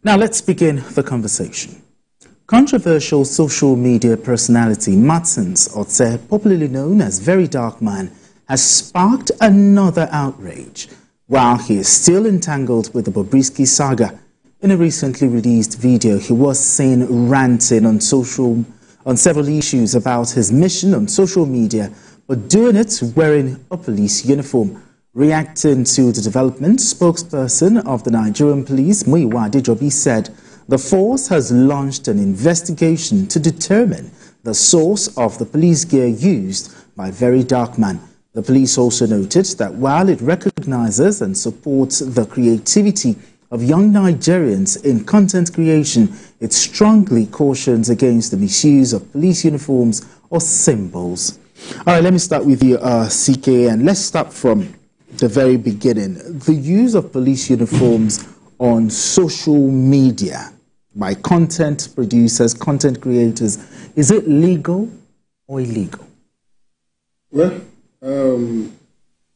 Now let's begin the conversation. Controversial social media personality Martins Otse, popularly known as VeryDarkMan, has sparked another outrage while he is still entangled with the Bobrisky saga. In a recently released video, he was seen ranting on several issues about his mission on social media, but doing it wearing a police uniform. Reacting to the development, spokesperson of the Nigerian police, Muyiwa Adejobi, said the force has launched an investigation to determine the source of the police gear used by VeryDarkMan. The police also noted that while it recognizes and supports the creativity of young Nigerians in content creation, it strongly cautions against the misuse of police uniforms or symbols. All right, let me start with you, CK, and let's start from the very beginning. The use of police uniforms on social media by content producers, content creators, is it legal or illegal? Well,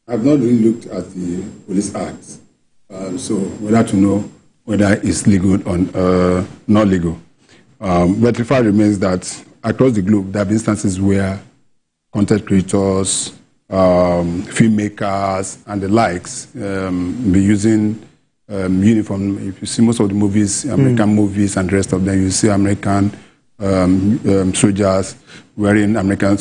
I've not really looked at the police acts, so we'll have to know whether it's legal or not legal. But the fact remains that across the globe, there have been instances where content creators, filmmakers and the likes be using uniform. If you see most of the movies, American movies and the rest of them, you see American soldiers wearing American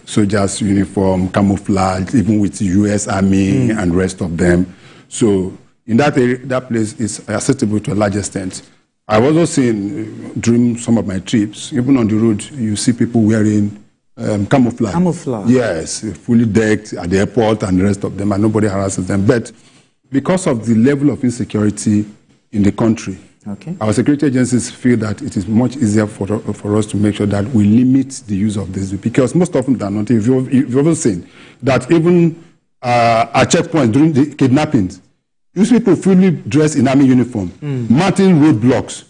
soldiers uniform, camouflage, even with U.S. Army and the rest of them. So in that area, that place is accessible to a large extent. I've also seen during some of my trips, even on the road, you see people wearing camouflage. Camouflage. Yes, fully decked at the airport and the rest of them, and nobody harasses them. But because of the level of insecurity in the country, our security agencies feel that it is much easier for us to make sure that we limit the use of this. Because most often than not, if you've ever seen that even at checkpoints during the kidnappings, you see people fully dressed in army uniform, marching roadblocks.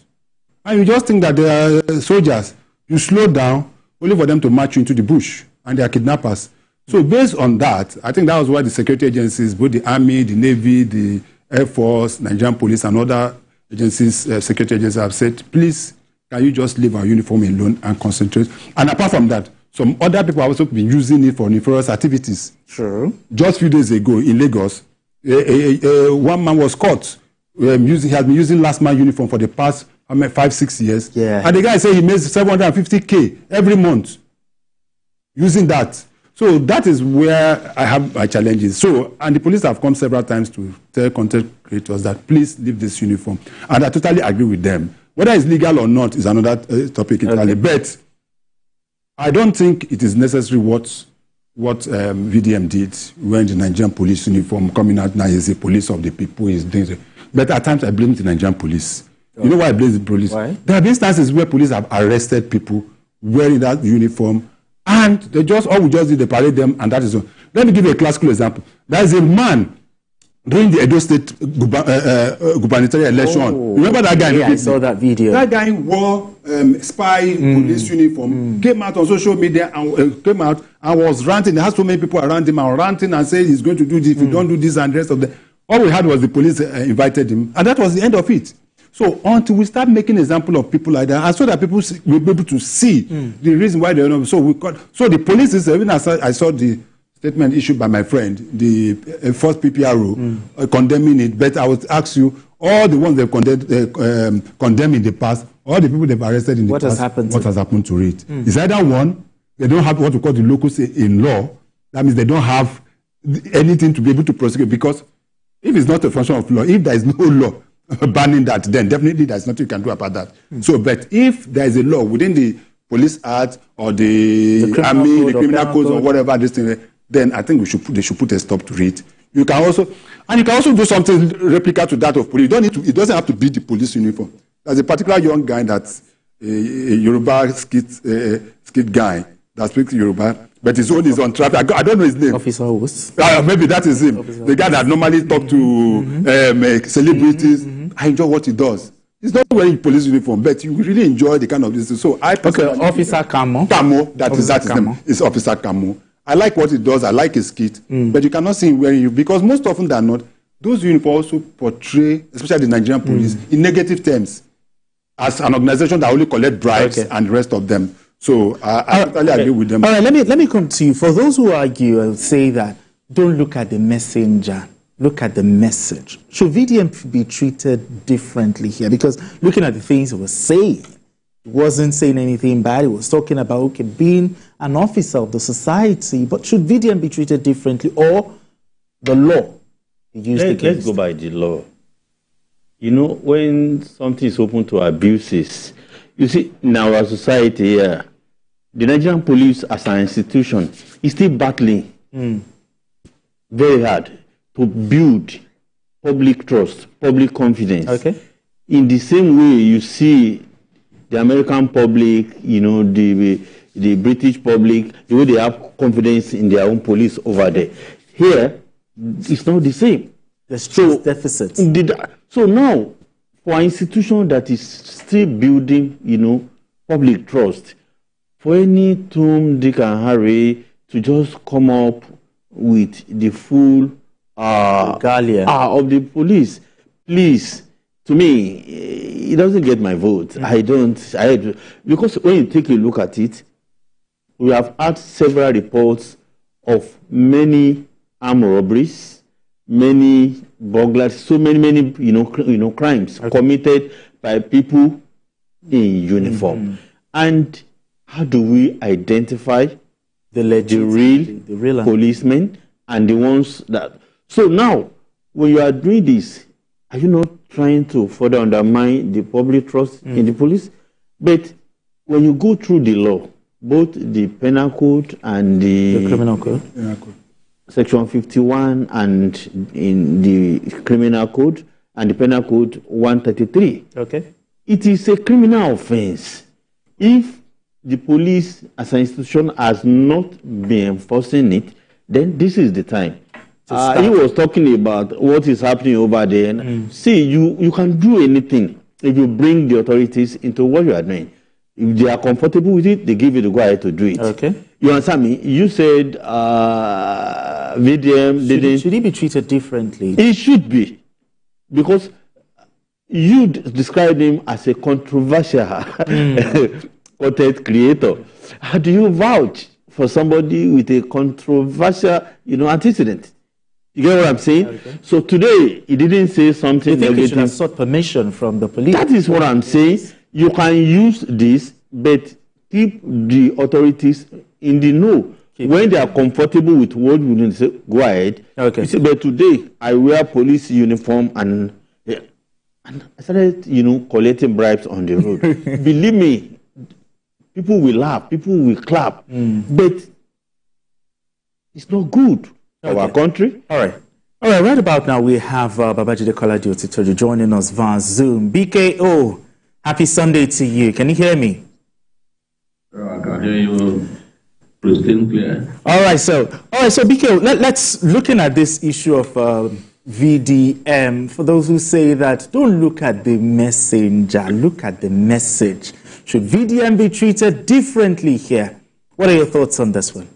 And you just think that they are soldiers. You slow down, only for them to march you into the bush, and they are kidnappers. So based on that, I think that was why the security agencies, both the Army, the Navy, the Air Force, Nigerian Police, and other agencies, security agencies have said, please, can you just leave our uniform alone and concentrate? And apart from that, some other people have also been using it for nefarious activities. Sure. Just a few days ago in Lagos, one man was caught. He has been using last man uniform for the past 5-6 years. Yeah. And the guy said he makes 750K every month using that. So that is where I have my challenges. So, and the police have come several times to tell content creators that please leave this uniform. And I totally agree with them. Whether it's legal or not is another topic entirely. But I don't think it is necessary what VDM did when the Nigerian police uniform coming out now is a police of the people. But at times I blame the Nigerian police. You know why I blame the police? Why? There have instances where police have arrested people wearing that uniform, and they just, all we just did, they parade them, and that is all. Let me give you a classical example. There is a man during the Edo State gubernatorial election. Remember that guy? Yeah, I saw that video. That guy wore spy police uniform, came out on social media and came out and was ranting. There has so many people around him and ranting and saying he's going to do this, if you don't do this and the rest of them. All we had was the police invited him, and that was the end of it. So until we start making example of people like that, and so that people will be able to see the reason why they're not. So the police is, even as I saw the statement issued by my friend, the first PPRO, condemning it. But I would ask you, all the ones they've condemned in the past, all the people they've arrested in the past, what has happened to it? It's either one, they don't have what we call the locus in law. That means they don't have anything to be able to prosecute, because if it's not a function of law, if there is no law banning that, then definitely there's nothing you can do about that. So, but if there is a law within the Police Act or the Army, the criminal codes or whatever this thing, then I think they should put a stop to it. You can also do something replica to that of police. It doesn't have to be the police uniform. There's a particular young guy that's a Yoruba skit guy that speaks Yoruba, but his own is on traffic. I don't know his name. Officer Host. Maybe that is him. The guy that normally talks to celebrities. I enjoy what he does. He's not wearing police uniform, but you really enjoy the kind of this. So Officer Camo. That is his name. It's Officer Camo. I like what he does. I like his kit, but you cannot see him wearing it, because most often than not, those uniforms also portray, especially the Nigerian police, in negative terms. as an organization that only collect bribes and the rest of them. So I totally agree with them. All right, let me come to you. For those who argue and say that don't look at the messenger, look at the message. Should VDM be treated differently here? Because looking at the things it was saying, it wasn't saying anything bad. It was talking about being an officer of the society. But should VDM be treated differently, or the law? Let's go by the law. You know, when something is open to abuses, you see, in our society here, the Nigerian police as an institution is still battling very hard to build public trust, public confidence. Okay. In the same way you see the American public, you know, the British public, the way they have confidence in their own police over there. Here, it's not the same. There's trust deficits. So now, for an institution that is still building, you know, public trust, for any Tom, Dick and Harry to just come up with the full regalia of the police, please, to me, it doesn't get my vote. Because when you take a look at it, we have had several reports of many armed robberies, many burglaries, so many crimes committed by people in uniform. And how do we identify the real policemen and the ones that? So now, when you are doing this, are you not trying to further undermine the public trust in the police? But when you go through the law, both the penal code and the criminal code, Section 51, and in the criminal code and the penal code 133, it is a criminal offense if the police as an institution has not been enforcing it. Then this is the time. He was talking about what is happening over there. See, you can do anything if you bring the authorities into what you are doing. If they are comfortable with it, they give you the go ahead to do it. You understand me? You said VDM didn't. Should he be treated differently? It should be, because you described him as a controversial content creator. How do you vouch for somebody with a controversial, antecedent? You get what I'm saying? So today, he didn't say something negative. He should have sought permission from the police. That is what I'm saying. You can use this, but keep the authorities in the know. When they are comfortable with what we say, go ahead. You say, but today, I wear police uniform and I started, collecting bribes on the road. Believe me, people will laugh, people will clap, but it's not good for our country. All right, about now we have Babajide Kolade Otitoju joining us via Zoom. BKO, happy Sunday to you. Can you hear me? I can hear you pristine clear. All right, so BKO, let's looking at this issue of VDM. For those who say that, don't look at the messenger, look at the message. Should VDM be treated differently here? What are your thoughts on this one?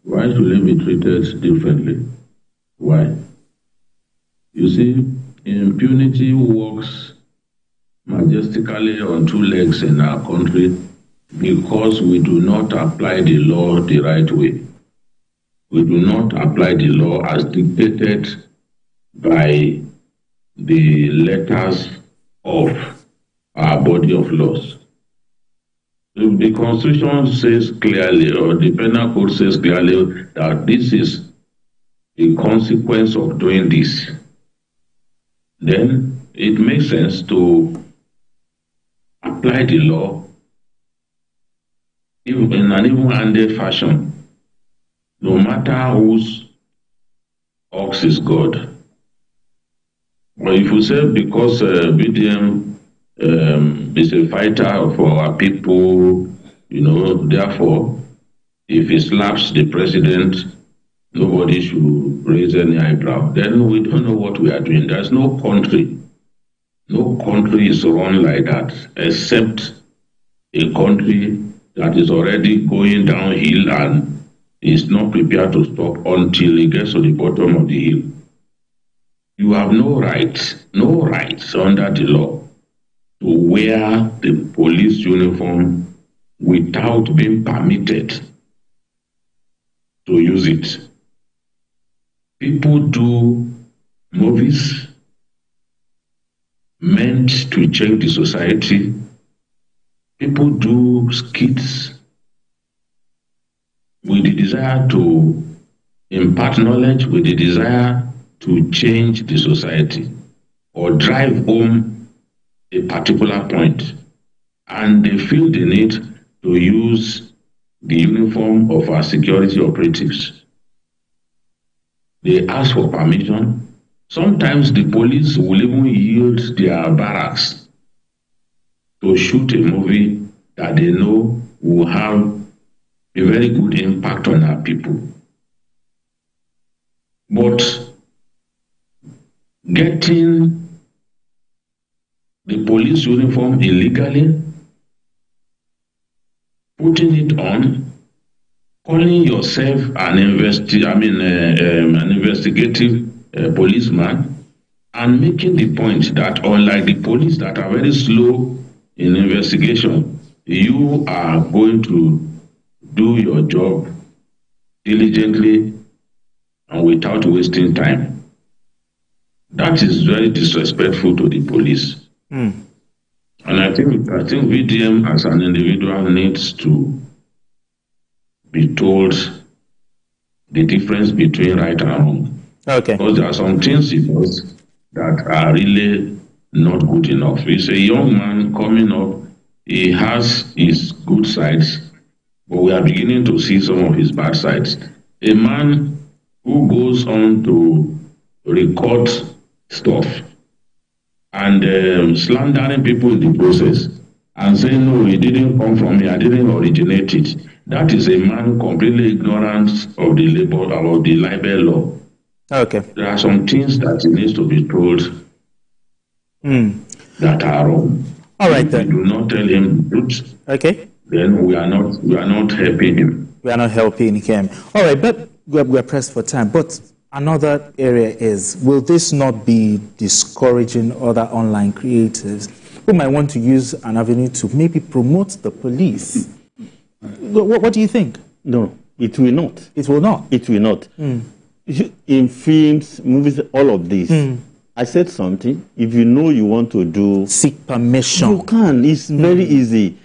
Why should it be treated differently? Why? You see, impunity works majestically on two legs in our country because we do not apply the law the right way. We do not apply the law as dictated by the letters of our body of laws. If the Constitution says clearly, or the Penal Code says clearly, that this is a consequence of doing this, then it makes sense to apply the law in an even-handed fashion, no matter whose ox is God. But if you say because BDM is a fighter for our people, therefore, if he slaps the president, nobody should raise any eyebrow, then we don't know what we are doing. There's no country is run like that, except a country that is already going downhill and is not prepared to stop until it gets to the bottom of the hill. You have no rights under the law to wear the police uniform without being permitted to use it. People do movies meant to change the society. People do skits with the desire to impart knowledge, with the desire to change the society or drive home a particular point. And they feel the need to use the uniform of our security operatives. They ask for permission. Sometimes the police will even yield their barracks to shoot a movie that they know will have a very good impact on our people. But getting the police uniform illegally, putting it on, calling yourself an investigative policeman, and making the point that unlike the police that are very slow in investigation, you are going to do your job diligently and without wasting time. That is very disrespectful to the police. And I think VDM as an individual needs to be told the difference between right and wrong. Okay. Because there are some things he does that are really not good enough. He's a young man coming up. He has his good sides, but we are beginning to see some of his bad sides. A man who goes on to record stuff and slandering people in the process and saying, no, it didn't come from me, I didn't originate it. That is a man completely ignorant of the libel law. Okay. There are some things that he needs to be told that are wrong. All right, if then. we do not tell him the truth, Okay. then we are not helping him. We are not helping him. All right, but we're pressed for time. But another area is, will this not be discouraging other online creatives who might want to use an avenue to maybe promote the police? What do you think? No, it will not. It will not. It will not. In films, movies, all of this, I said something. If you know you want to do, Seek permission. you can. It's very easy.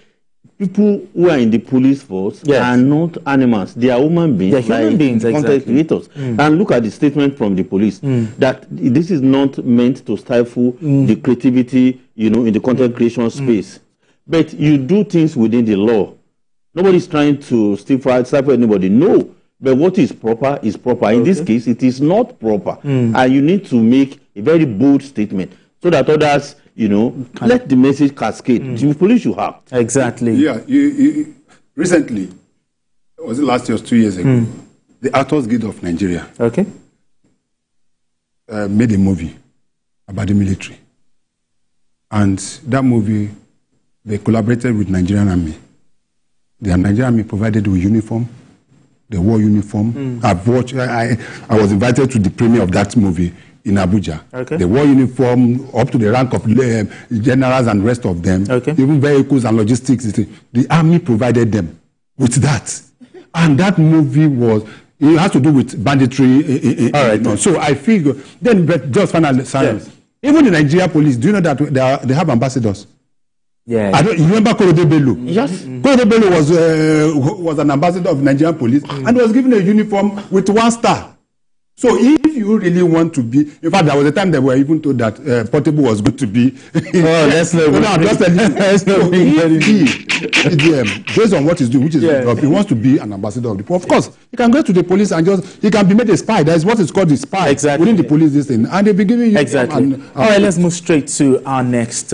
People who are in the police force are not animals. They are human beings. They are human beings, Content exactly. creators. And look at the statement from the police that this is not meant to stifle the creativity, in the content creation space. But you do things within the law. Nobody's trying to stifle anybody. No. But what is proper is proper. In this case, it is not proper. And you need to make a very bold statement so that others, let the message cascade. The police should have. Exactly. Yeah. Recently, was it last year or 2 years ago, the Actors Guild of Nigeria made a movie about the military. And that movie, they collaborated with Nigerian Army. The Nigerian Army provided with uniform, the war uniform. I've watched. I was invited to the premiere of that movie in Abuja. The war uniform up to the rank of generals and rest of them, even vehicles and logistics. The army provided them with that. And that movie it has to do with banditry. All right. So I figure, but just final science. Even the Nigeria police, do you know that they have ambassadors? Yeah. You remember Korode Bello? Yes. Korode Bello was an ambassador of Nigerian police and was given a uniform with 1 star. So if you really want to be, in fact, there was a time that we were even told that Portable was good to be. Let's not based on what he's doing, which is his job, he wants to be an ambassador of the police. Of course, he can go to the police and he can be made a spy. That is what is called the spy within the police, this thing. And they'll be giving you. Exactly. All right, let's move straight to our next